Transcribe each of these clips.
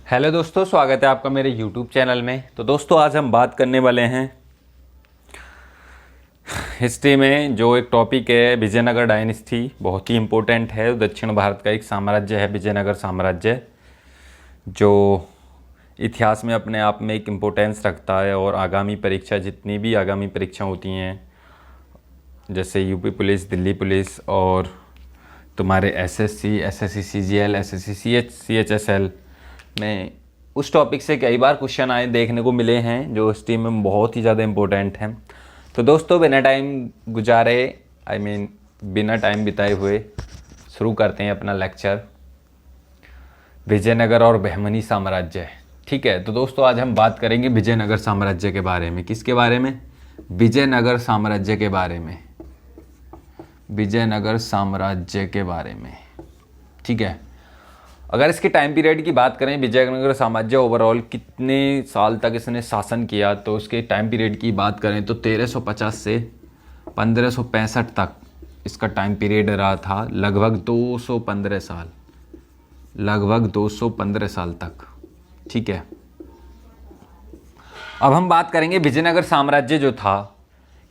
Hello दोस्तों, स्वागत है आपका मेरे YouTube चैनल में। तो दोस्तों आज हम बात करने वाले हैं हिस्ट्री में जो एक टॉपिक है विजयनगर डायनेस्टी। बहुत ही इम्पोर्टेंट है। दक्षिण भारत का एक साम्राज्य है विजयनगर साम्राज्य, जो इतिहास में अपने आप में एक इम्पोर्टेंस रखता है। और आगामी परीक्षा, जितनी भी आगामी परीक्षा होती हैं जैसे यूपी पुलिस, दिल्ली पुलिस और तुम्हारे SSC, SSC CGL, SSC CHSL में उस टॉपिक से कई बार क्वेश्चन आए देखने को मिले हैं, जो हिस्ट्री में बहुत ही ज़्यादा इम्पोर्टेंट हैं। तो दोस्तों बिना टाइम गुजारे बिना टाइम बिताए हुए शुरू करते हैं अपना लेक्चर विजयनगर और बहमनी साम्राज्य। ठीक है, तो दोस्तों आज हम बात करेंगे विजयनगर साम्राज्य के बारे में। किसके बारे में? विजयनगर साम्राज्य के बारे में। विजयनगर साम्राज्य के बारे में। ठीक है, अगर इसके टाइम पीरियड की बात करें, विजयनगर साम्राज्य ओवरऑल कितने साल तक इसने शासन किया, तो उसके टाइम पीरियड की बात करें तो 1350 से 1565 तक इसका टाइम पीरियड रहा था। लगभग 215 साल, लगभग 215 साल तक। ठीक है, अब हम बात करेंगे विजयनगर साम्राज्य जो था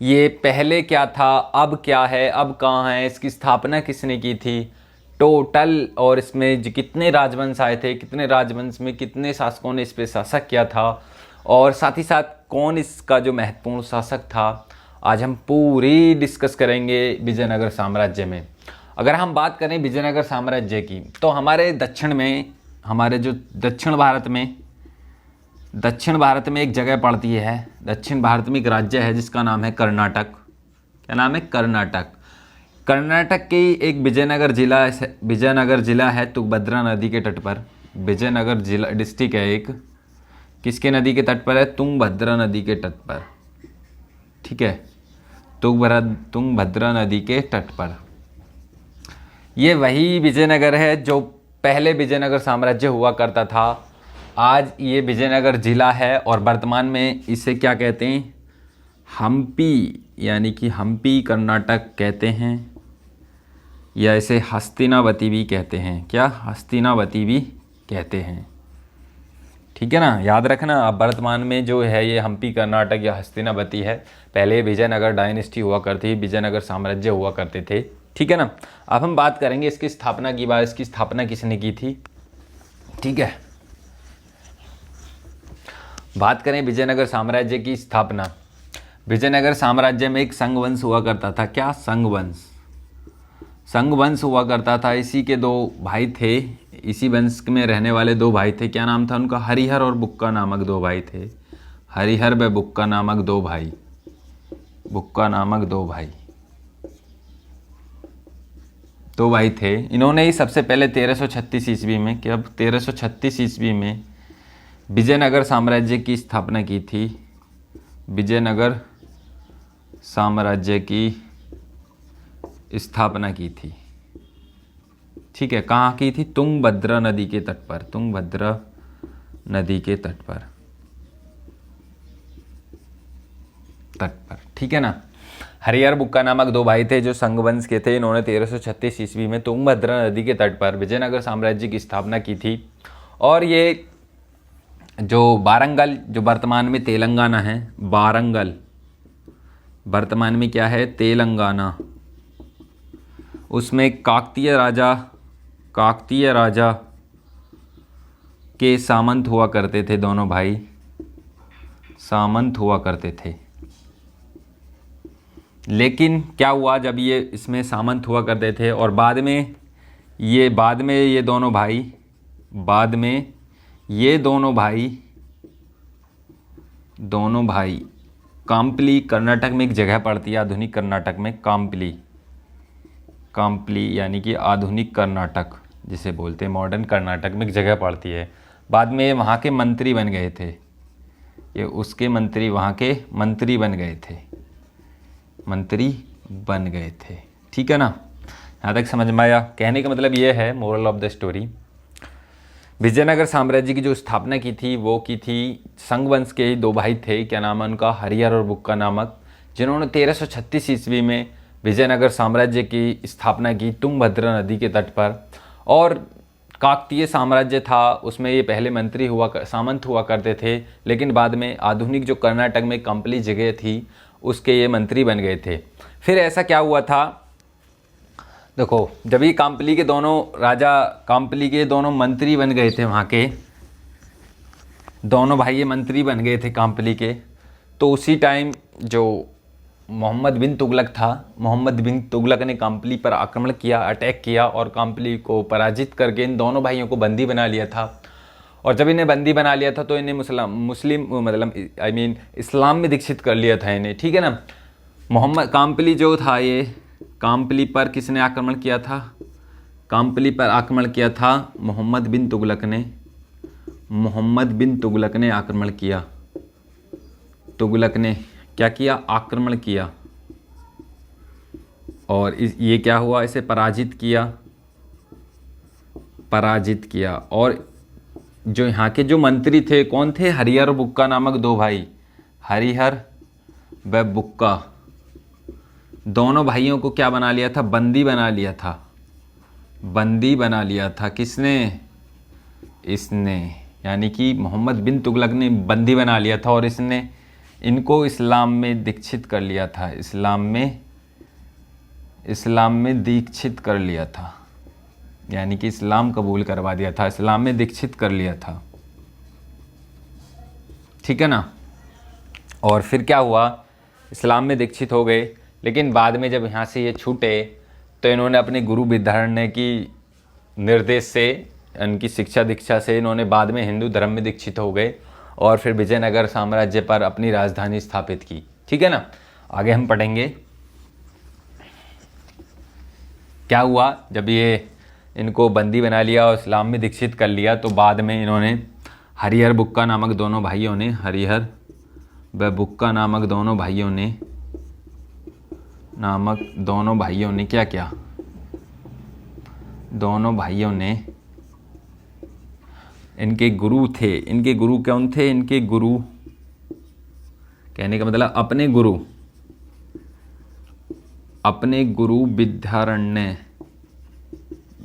ये पहले क्या था, अब क्या है, अब कहाँ है, इसकी स्थापना किसने की थी टोटल, और इसमें कितने राजवंश आए थे, कितने राजवंश में कितने शासकों ने इस पर शासक किया था, और साथ ही साथ कौन इसका जो महत्वपूर्ण शासक था, आज हम पूरी डिस्कस करेंगे विजयनगर साम्राज्य में। अगर हम बात करें विजयनगर साम्राज्य की, तो हमारे दक्षिण में, हमारे जो दक्षिण भारत में एक जगह पड़ती है। दक्षिण भारत में एक राज्य है जिसका नाम है कर्नाटक। क्या नाम है? कर्नाटक। कर्नाटक की एक विजयनगर जिला है तुंगभद्रा नदी के तट पर। विजयनगर जिला डिस्ट्रिक्ट है एक, किसके नदी के तट पर है? तुंगभद्रा नदी के तट पर। ठीक है, तुंगभद्रा नदी के तट पर। ये वही विजयनगर है जो पहले विजयनगर साम्राज्य हुआ करता था। आज ये विजयनगर जिला है और वर्तमान में इसे क्या कहते हैं? हम्पी, यानी कि हम्पी कर्नाटक कहते हैं, या इसे हस्तिनावती भी कहते हैं। क्या? हस्तिनावती भी कहते हैं। ठीक है ना, याद रखना। अब वर्तमान में जो है ये हम्पी कर्नाटक या हस्तिनावती है। पहले विजयनगर डायनेस्टी हुआ करती, विजयनगर साम्राज्य हुआ करते थे। ठीक है ना। अब हम बात करेंगे इसकी स्थापना की बात, इसकी स्थापना किसने की थी। ठीक है, बात करें विजयनगर साम्राज्य की स्थापना। विजयनगर साम्राज्य में एक संघ वंश हुआ करता था। क्या? संघ वंश हुआ करता था। इसी के दो भाई थे, इसी वंश में रहने वाले दो भाई थे। क्या नाम था उनका? हरिहर और बुक्का नामक दो भाई थे। हरिहर व बुक्का नामक दो भाई, बुक्का नामक दो भाई थे। इन्होंने ही सबसे पहले 1336 ईस्वी में, कि अब 1336 ईस्वी में विजयनगर साम्राज्य की स्थापना की थी। विजयनगर साम्राज्य की स्थापना की थी। ठीक है, कहाँ की थी? तुंगभद्रा नदी के तट पर। तुंगभद्रा नदी के तट पर। ठीक है ना। हरिहर बुक्का नामक दो भाई थे जो संघ वंश के थे। इन्होंने 1336 ईस्वी में तुंगभद्रा नदी के तट पर विजयनगर साम्राज्य की स्थापना की थी। और ये जो वारंगल, जो वर्तमान में तेलंगाना है, वारंगल वर्तमान में क्या है? तेलंगाना। उसमें काकतीय राजा के सामंत हुआ करते थे। दोनों भाई सामंत हुआ करते थे। लेकिन क्या हुआ, जब ये इसमें सामंत हुआ करते थे और बाद में ये दोनों भाई काम्पली, कर्नाटक में एक जगह पड़ती है आधुनिक कर्नाटक में, काम्पली यानी कि आधुनिक कर्नाटक जिसे बोलते हैं, मॉडर्न कर्नाटक में एक जगह पड़ती है। बाद में वहाँ के मंत्री बन गए थे। ये उसके मंत्री, वहाँ के मंत्री बन गए थे। ठीक है ना, यहाँ तक समझ में आया? कहने का मतलब ये है, moral of the story, Vijayanagara साम्राज्य की जो स्थापना की थी वो की थी संघ वंश के ही दो भाई थे। क्या नाम है उनका? हरिहर और बुक्का नामक, जिन्होंने 1336 ईस्वी में विजयनगर साम्राज्य की स्थापना की तुंगभद्रा नदी के तट पर। और काकतीय साम्राज्य था, उसमें ये पहले मंत्री सामंत हुआ करते थे, लेकिन बाद में आधुनिक जो कर्नाटक में कंपली जगह थी उसके ये मंत्री बन गए थे। फिर ऐसा क्या हुआ था, देखो जब ये काम्पली के दोनों राजा, काम्पली के दोनों मंत्री बन गए थे, वहाँ के दोनों भाई ये मंत्री बन गए थे काम्पली के, तो उसी टाइम जो मोहम्मद बिन तुगलक था, मोहम्मद बिन तुगलक ने काम्पली पर आक्रमण किया, अटैक किया और काम्पली को पराजित करके इन दोनों भाइयों को बंदी बना लिया था। और जब इन्हें बंदी बना लिया था तो इन्हें मुस्लिम मतलब इस्लाम में दीक्षित कर लिया था इन्हें, ठीक है ना। मोहम्मद काम्पली जो था, ये काम्पली पर किसने आक्रमण किया था, काम्पली पर आक्रमण किया था मोहम्मद बिन तुगलक ने, मोहम्मद बिन तुगलक ने आक्रमण किया। तुगलक ने क्या किया, आक्रमण किया, और ये क्या हुआ, इसे पराजित किया, पराजित किया। और जो यहाँ के जो मंत्री थे कौन थे, हरिहर बुक्का नामक दो भाई, हरिहर व बुक्का, दोनों भाइयों को क्या बना लिया था, बंदी बना लिया था, बंदी बना लिया था। किसने, इसने, यानी कि मोहम्मद बिन तुगलक ने बंदी बना लिया था और इसने इनको इस्लाम में दीक्षित कर लिया था, इस्लाम में दीक्षित कर लिया था, यानी कि इस्लाम कबूल करवा दिया था, इस्लाम में दीक्षित कर लिया था, ठीक है ना। और फिर क्या हुआ, इस्लाम में दीक्षित हो गए, लेकिन बाद में जब यहाँ से ये छूटे तो इन्होंने अपने गुरु विद्यारण्य की निर्देश से, उनकी शिक्षा दीक्षा से इन्होंने बाद में हिंदू धर्म में दीक्षित हो गए और फिर विजयनगर साम्राज्य पर अपनी राजधानी स्थापित की, ठीक है ना। आगे हम पढ़ेंगे क्या हुआ जब ये इनको बंदी बना लिया और इस्लाम में दीक्षित कर लिया, तो बाद में इन्होंने हरिहर बुक्का नामक दोनों भाइयों ने, हरिहर व बुक्का नामक दोनों भाइयों ने क्या किया, दोनों भाइयों ने, इनके गुरु थे, इनके गुरु कौन थे, इनके गुरु कहने का मतलब अपने गुरु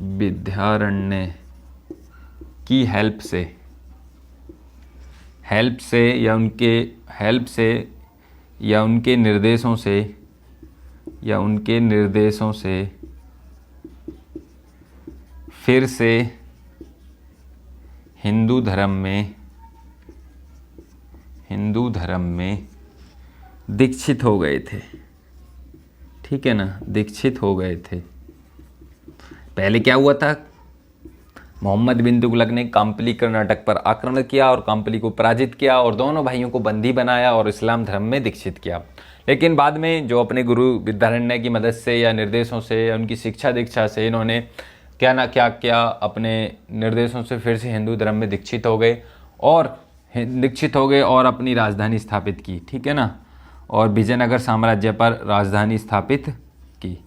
विद्यारण्य की हेल्प से या उनके निर्देशों से फिर से हिंदू धर्म में दीक्षित हो गए थे, ठीक है ना, दीक्षित हो गए थे। पहले क्या हुआ था, मोहम्मद बिन तुगलक ने काम्पली कर्नाटक पर आक्रमण किया और काम्पली को पराजित किया और दोनों भाइयों को बंदी बनाया और इस्लाम धर्म में दीक्षित किया। लेकिन बाद में जो अपने गुरु विद्यारण्य की मदद से या निर्देशों से या उनकी शिक्षा दीक्षा से इन्होंने क्या ना क्या किया, अपने निर्देशों से फिर से हिंदू धर्म में दीक्षित हो गए और अपनी राजधानी स्थापित की, ठीक है ना, और विजयनगर साम्राज्य पर राजधानी स्थापित की,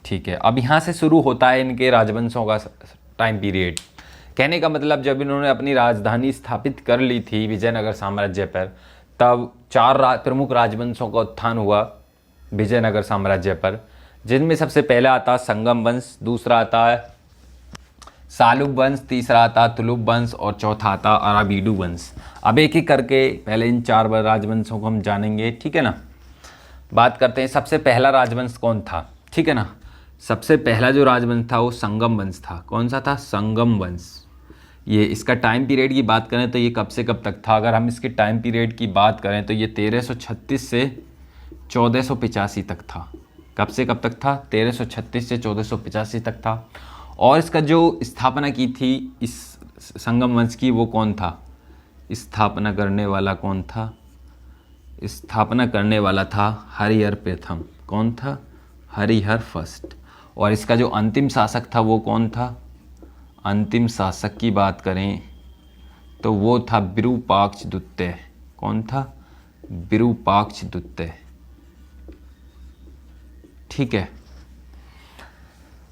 ठीक है। अब यहाँ से शुरू होता है इनके राजवंशों का टाइम पीरियड। कहने का मतलब जब इन्होंने अपनी राजधानी स्थापित कर ली थी विजयनगर साम्राज्य पर, तब 4 प्रमुख राजवंशों का उत्थान हुआ विजयनगर साम्राज्य पर, जिनमें सबसे पहला आता संगम वंश, दूसरा आता है सालुब वंश, तीसरा आता तुलुब वंश और चौथा आता अराबीडू वंश। अब एक एक करके पहले इन 4 राजवंशों को हम जानेंगे, ठीक है ना। बात करते हैं सबसे पहला राजवंश कौन था, ठीक है ना। सबसे पहला जो राजवंश था वो संगम वंश था। कौन सा था, संगम वंश। ये इसका टाइम पीरियड की बात करें तो ये कब से कब तक था, अगर हम इसके टाइम पीरियड की बात करें तो ये 1336 से 1485 तक था। कब से कब तक था, 1336 से 1485 तक था। और इसका जो स्थापना की थी इस संगम वंश की, वो कौन था, स्थापना करने वाला कौन था, स्थापना करने वाला था हरिहर प्रथम। कौन था, हरिहर फर्स्ट। और इसका जो अंतिम शासक था वो कौन था, अंतिम शासक की बात करें तो वो था विरूपाक्ष द्वितीय। कौन था, विरूपाक्ष द्वितीय, ठीक है।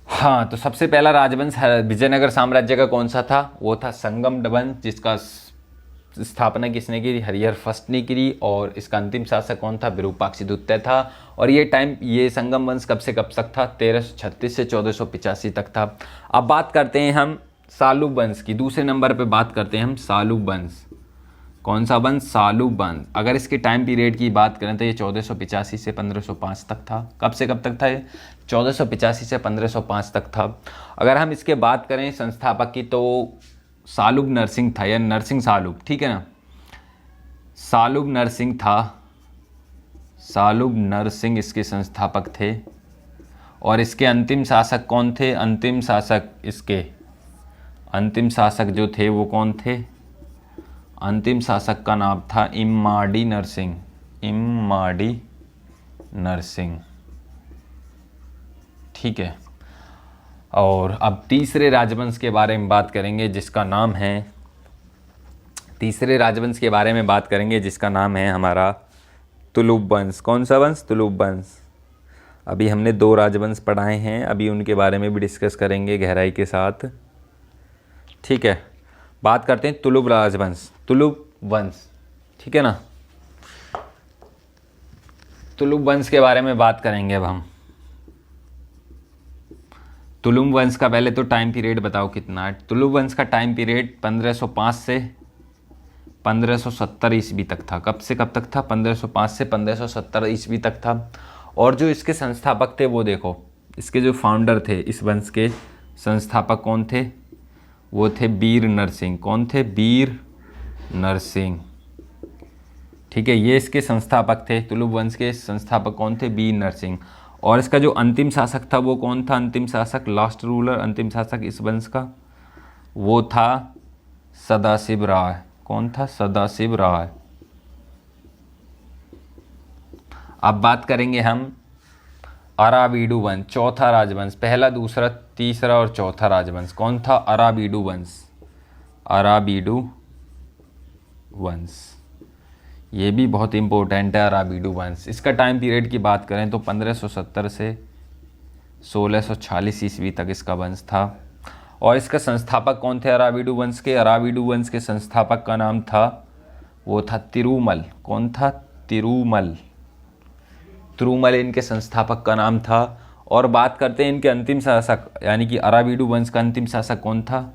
हाँ, तो सबसे पहला राजवंश विजयनगर साम्राज्य का कौन सा था, वो था संगम वंश, जिसका स्थापना किसने की? हरिहर फर्स्ट ने की। और इसका अंतिम शासक कौन था? विरूपाक्ष द्वितीय था। और ये संगम वंश कब से कब तक था? 1336 से 1485 तक था। अब बात करते हैं हम सालुब वंश की। दूसरे नंबर पे बात करते हैं हम सालुब वंश। कौन सा वंश? सालुब वंश। अगर इसके टाइम पीरियड की बात करें तो ये 1485 से 1505 तक था। कब से कब तक था ये? 1485 से 1505 तक था। अगर हम इसके बात करें संस्थापक की तो सालुब नरसिंह था, या नरसिंह सालुब, ठीक है ना। सालुब नरसिंह था, सालुब नरसिंह इसके संस्थापक थे। और इसके अंतिम शासक कौन थे? अंतिम शासक जो थे वो कौन थे? अंतिम शासक का नाम था इम्माडी नरसिंह। इम्माडी नरसिंह, ठीक है। और अब तीसरे राजवंश के बारे में बात करेंगे जिसका नाम है, तीसरे राजवंश के बारे में बात करेंगे जिसका नाम है हमारा तुलुब वंश। कौन सा वंश? तुलुब वंश। अभी हमने 2 राजवंश पढ़ाए हैं, अभी उनके बारे में भी डिस्कस करेंगे गहराई के साथ, ठीक है। बात करते हैं तुलुब राजवंश, तुलुब वंश, ठीक है ना। तुलुब वंश के बारे में बात करेंगे अब हम। तुलुब वंश का पहले तो टाइम पीरियड बताओ कितना है। तुलुब वंश का टाइम पीरियड 1505 से 1570 ईस्वी तक था। कब से कब तक था? 1505 से 1570 ईस्वी तक था। और जो इसके संस्थापक थे वो देखो, इसके जो फाउंडर थे, इस वंश के संस्थापक कौन थे? वो थे वीर नरसिंह। कौन थे? वीर नरसिंह, ठीक है। ये इसके संस्थापक थे। तुलुब वंश के संस्थापक कौन थे? वीर नरसिंह। और इसका जो अंतिम शासक था वो कौन था? अंतिम शासक, लास्ट रूलर, अंतिम शासक इस वंश का वो था सदाशिव राय। कौन था? सदाशिव राय। अब बात करेंगे हम अराबीडु वंश, चौथा राजवंश। पहला, दूसरा, तीसरा और चौथा राजवंश कौन था? अराबीडु वंश। अराबीडु वंश, ये भी बहुत इंपॉर्टेंट है अराबीडु वंश। इसका टाइम पीरियड की बात करें तो 1570 से 1646 ईस्वी तक इसका वंश था। और इसका संस्थापक कौन थे अराबीडु वंश के? अराबीडु वंश के संस्थापक का नाम था, वो था तिरुमल। कौन था? तिरुमल। तिरुमल इनके संस्थापक का नाम था। और बात करते हैं इनके अंतिम शासक, यानी कि अराबीडु वंश का अंतिम शासक कौन था?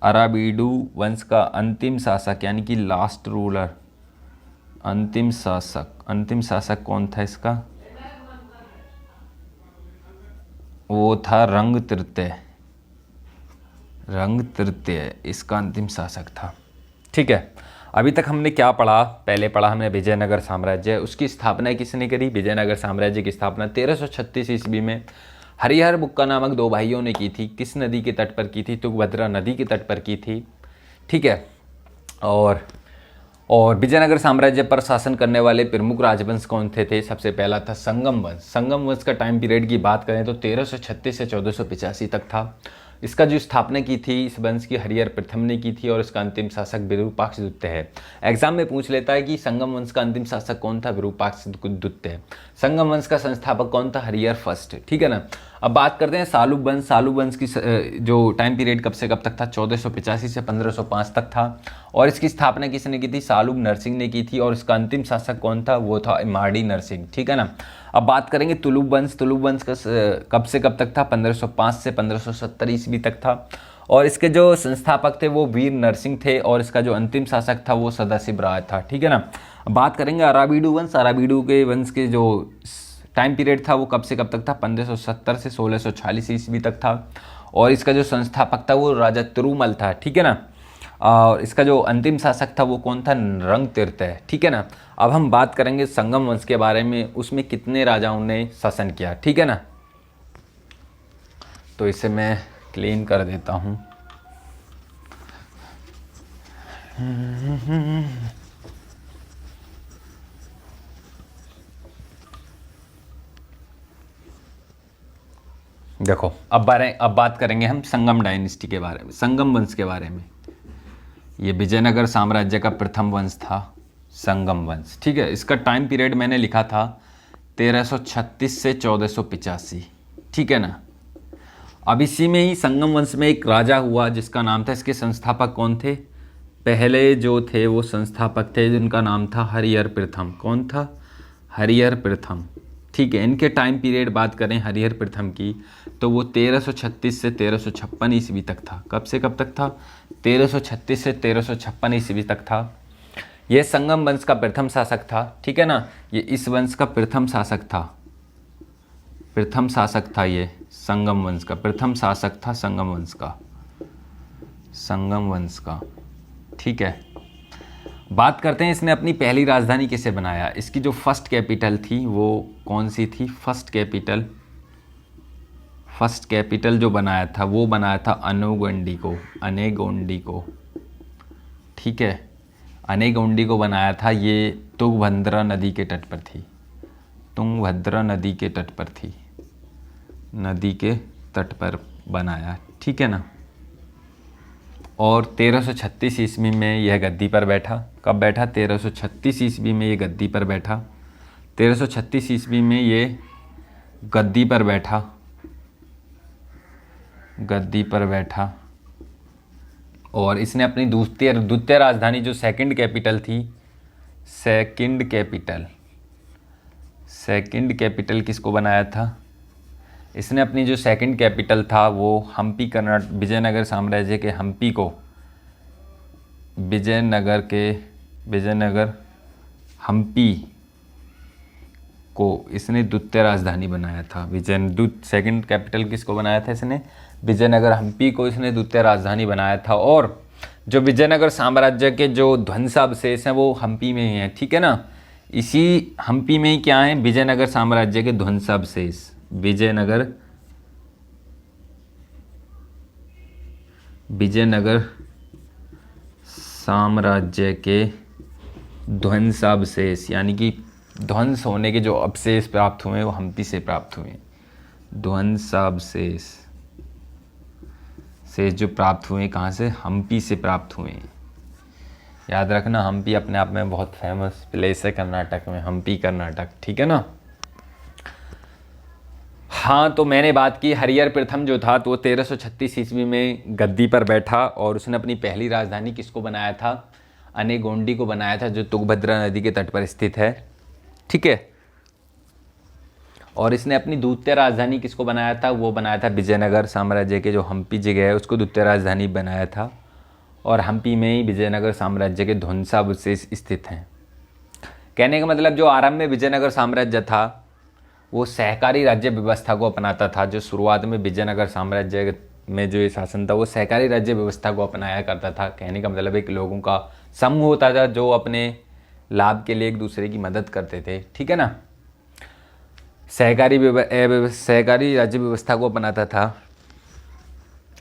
अराबीडु वंश का अंतिम शासक यानी कि लास्ट रूलर, अंतिम शासक कौन था इसका? वो था रंग तृतीय इसका अंतिम शासक था, ठीक है। अभी तक हमने क्या पढ़ा? पहले पढ़ा हमने विजयनगर साम्राज्य। उसकी स्थापना किसने करी? विजयनगर साम्राज्य की स्थापना 1336 ईस्वी में हरिहर बुक्का नामक 2 भाइयों ने की थी। किस नदी के तट पर की थी? तुंगभद्रा नदी के तट पर की थी, ठीक है। और विजयनगर साम्राज्य पर शासन करने वाले प्रमुख राजवंश कौन थे? सबसे पहला था संगम वंश। संगम वंश का टाइम पीरियड की बात करें तो 1336 से 1485 तक था। इसका जो स्थापना की थी इस वंश की हरिहर प्रथम ने की थी। और इसका अंतिम शासक विरूपाक्ष द्वितीय है। एग्जाम में पूछ लेता है कि संगम वंश का अंतिम शासक कौन था? विरूपाक्ष द्वितीय। संगम वंश का संस्थापक कौन था? हरिहर फर्स्ट, ठीक है ना। अब बात करते हैं सालुब वंश। सालुब वंश की जो टाइम पीरियड कब से कब तक था? 1485 से 1505 तक था। और इसकी स्थापना किसने की थी? सालुब नरसिंह ने की थी। और इसका अंतिम शासक कौन था? वो था इम्माडी नरसिंह, ठीक है ना। अब बात करेंगे तुलुब वंश। तुलुब वंश का कब से कब तक था? 1505 से 1570 ईस्वी तक था। और इसके जो संस्थापक थे वो वीर नरसिंह थे। और इसका जो अंतिम शासक था वो सदाशिव राय था, ठीक है ना। अब बात करेंगे अराबीडु वंश। अराबीडु के वंश के जो टाइम पीरियड था वो कब से कब तक था? 1570 से 1646 ईस्वी तक था। और इसका जो संस्थापक था वो राजा तिरुमल था, ठीक है ना। और इसका जो अंतिम शासक था वो कौन था? रंग तृतीय, ठीक है ना। अब हम बात करेंगे संगम वंश के बारे में। उसमें कितने राजाओं ने शासन किया, ठीक है ना। तो इसे मैं क्लीन कर देता हूँ। देखो अब बात करेंगे हम संगम डायनेस्टी के बारे में, संगम वंश के बारे में। ये विजयनगर साम्राज्य का प्रथम वंश था संगम वंश, ठीक है। इसका टाइम पीरियड मैंने लिखा था 1336 से 1485, ठीक है ना। अब इसी में ही संगम वंश में एक राजा हुआ जिसका नाम था, इसके संस्थापक कौन थे? पहले जो थे वो संस्थापक थे जिनका नाम था हरिहर प्रथम। कौन था? हरिहर प्रथम। ठीक है, इनके टाइम पीरियड बात करें हरिहर प्रथम की तो वो 1336 से 1356 ईस्वी तक था। कब से कब तक था? 1336 से 1356 ईस्वी तक था। ये संगम वंश का प्रथम शासक था। ठीक है ना, ये इस वंश का प्रथम शासक था। प्रथम शासक था ये संगम वंश का, प्रथम शासक था संगम वंश का, संगम वंश का। ठीक है, बात करते हैं इसने अपनी पहली राजधानी किसे बनाया। इसकी जो फर्स्ट कैपिटल थी वो कौन सी थी? फर्स्ट कैपिटल जो बनाया था वो बनाया था अनेगोंडी को। ठीक है, अनेगोंडी को बनाया था। ये तुंगभद्रा नदी के तट पर थी, तुंगभद्रा नदी के तट पर थी, नदी के तट पर बनाया। ठीक है ना, और 1336 ईस्वी में यह गद्दी पर बैठा। कब बैठा? 1336 ईस्वी में ये गद्दी पर बैठा। 1336 ईस्वी में ये गद्दी पर बैठा, गद्दी पर बैठा। और इसने अपनी द्वितीय राजधानी जो सेकंड कैपिटल किसको बनाया था? इसने अपनी जो सेकंड कैपिटल था वो हम्पी कर्नाटक, विजयनगर साम्राज्य के हम्पी को, विजयनगर हम्पी को इसने द्वितीय राजधानी बनाया था। सेकंड कैपिटल किसको बनाया था इसने? विजयनगर हम्पी को इसने द्वितीय राजधानी बनाया था। और जो विजयनगर साम्राज्य के जो ध्वंसावशेष हैं वो हम्पी में ही हैं। ठीक है ना, इसी हम्पी में ही क्या है? विजयनगर साम्राज्य के ध्वंसावशेष, विजयनगर साम्राज्य के ध्वंसावशेष, यानी कि ध्वंस होने के जो अवशेष प्राप्त हुए वो हम्पी से प्राप्त हुए। ध्वंसावशेष जो प्राप्त हुए कहाँ से? हम्पी से प्राप्त हुए। याद रखना, हम्पी अपने आप में बहुत फेमस प्लेस है कर्नाटक में, हम्पी कर्नाटक। ठीक है ना। हाँ, तो मैंने बात की हरिहर प्रथम जो था तो वो 1336 ईस्वी में गद्दी पर बैठा और उसने अपनी पहली राजधानी किसको बनाया था? अनेगोंडी को बनाया था, जो तुंगभद्रा नदी के तट पर स्थित है। ठीक है, और इसने अपनी द्वितीय राजधानी किसको बनाया था? वो बनाया था विजयनगर साम्राज्य के जो हम्पी जगह है उसको द्वितीय राजधानी बनाया था। और हम्पी में ही विजयनगर साम्राज्य के ध्वंसावशेष स्थित हैं। कहने का मतलब जो आरंभ में विजयनगर साम्राज्य था वो सहकारी राज्य व्यवस्था को अपनाता था। जो शुरुआत में विजयनगर साम्राज्य में जो ये शासन था वो सहकारी राज्य व्यवस्था को अपनाया करता था। कहने का मतलब एक लोगों का समूह होता था जो अपने लाभ के लिए एक दूसरे की मदद करते थे। ठीक है ना, सहकारी राज्य व्यवस्था को अपनाता था।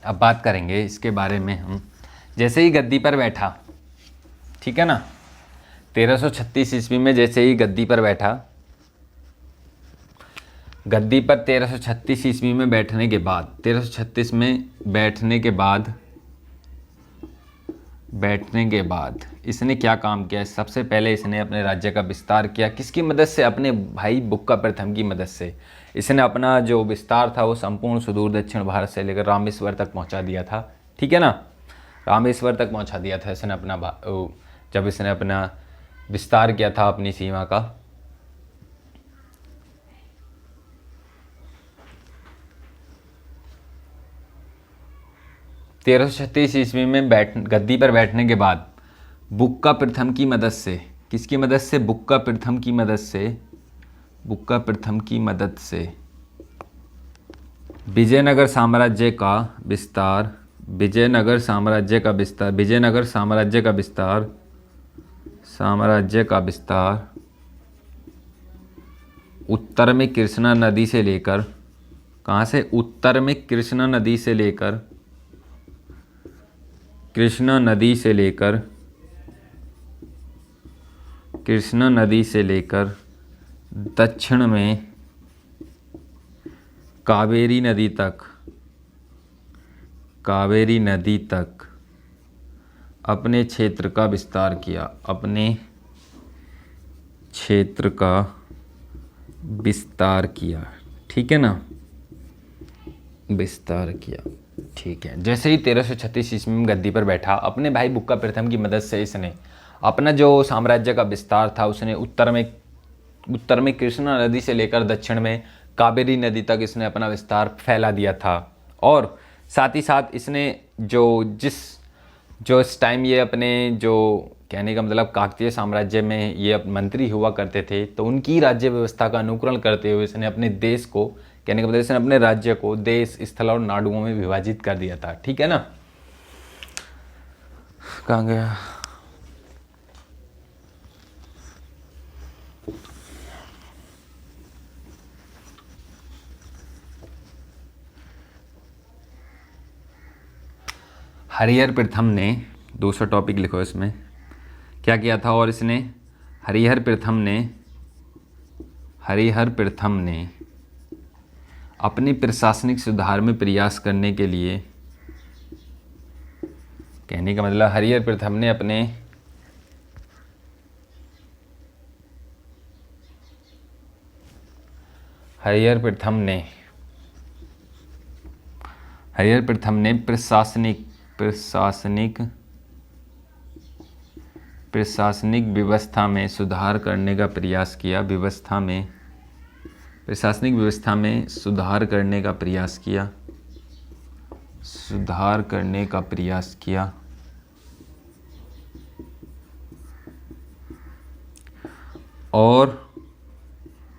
अब बात करेंगे इसके बारे में हम। जैसे ही गद्दी पर बैठा, ठीक है ना, 1336 ईस्वी में जैसे ही गद्दी पर बैठा, गद्दी पर 1336 ईस्वी में बैठने के बाद, 1336 में बैठने के बाद इसने क्या काम किया? सबसे पहले इसने अपने राज्य का विस्तार किया। किसकी मदद से? अपने भाई बुक्का प्रथम की मदद से। इसने अपना जो विस्तार था वो संपूर्ण सुदूर दक्षिण भारत से लेकर रामेश्वर तक पहुंचा दिया था। ठीक है ना, रामेश्वर तक पहुंचा दिया था इसने जब इसने अपना विस्तार किया था अपनी सीमा का। तेरह सौ 36 ईस्वी में गद्दी पर बैठने के बाद बुक्का प्रथम की मदद से, किसकी मदद से? बुक्का प्रथम की मदद से विजयनगर साम्राज्य का विस्तार उत्तर में कृष्णा नदी से लेकर, कहाँ से? उत्तर में कृष्णा नदी से लेकर दक्षिण में कावेरी नदी तक अपने क्षेत्र का विस्तार किया। ठीक है ना, विस्तार किया। ठीक है। जैसे ही 1336 ईस्वी में गद्दी पर बैठा, अपने भाई बुक्का प्रथम की मदद से इसने अपना जो साम्राज्य का विस्तार था उसने उत्तर में कृष्णा नदी से लेकर दक्षिण में कावेरी नदी तक इसने अपना विस्तार फैला दिया था। और साथ ही साथ इसने जो इस टाइम ये अपने जो कहने का मतलब काकतीय साम्राज्य में ये मंत्री हुआ करते थे, तो उनकी राज्य व्यवस्था का अनुकरण करते हुए इसने अपने देश को, कहने का मतलब इसने अपने राज्य को देश, स्थल और नाडुओं में विभाजित कर दिया था। ठीक है ना। कहाँ गया? हरिहर प्रथम ने, दूसरा टॉपिक लिखो इसमें, क्या किया था। और इसने हरिहर प्रथम ने अपने प्रशासनिक सुधार में प्रयास करने के लिए, कहने का मतलब हरिहर प्रथम ने प्रशासनिक व्यवस्था में सुधार करने का प्रयास किया। प्रशासनिक व्यवस्था में सुधार करने का प्रयास किया। और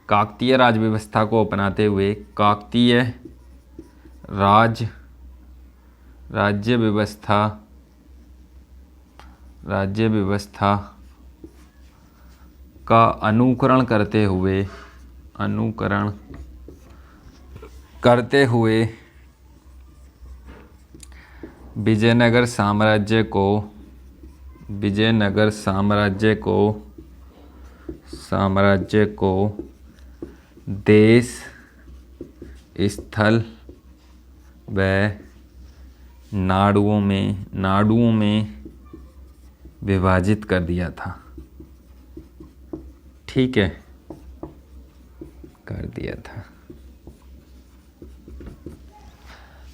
काकतीय राज व्यवस्था को अपनाते हुए काकतीय राज्य व्यवस्था का अनुकरण करते हुए विजयनगर साम्राज्य को देश, स्थल व नाडुओं में विभाजित कर दिया था। ठीक है, कर दिया था।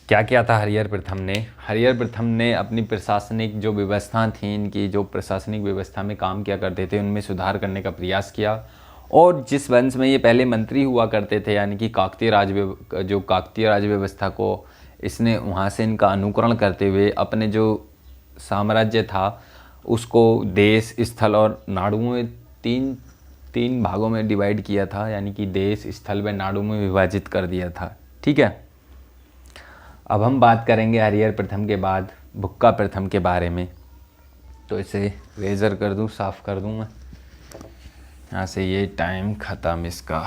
क्या किया था हरिहर प्रथम ने अपनी प्रशासनिक जो व्यवस्था थी, इनकी जो प्रशासनिक व्यवस्था में काम किया करते थे उनमें सुधार करने का प्रयास किया। और जिस वंश में ये पहले मंत्री हुआ करते थे, यानी कि काकतीय राज व्यवस्था को, इसने वहाँ से इनका अनुकरण करते हुए अपने जो साम्राज्य था उसको देश, स्थल और नाडुओं में तीन भागों में डिवाइड किया था, यानी कि देश, स्थल व नाडु में विभाजित कर दिया था। ठीक है। अब हम बात करेंगे हरिहर प्रथम के बाद बुक्का प्रथम के बारे में। तो इसे रेजर कर दूं, साफ कर दूं मैं यहाँ से, ये टाइम ख़त्म इसका।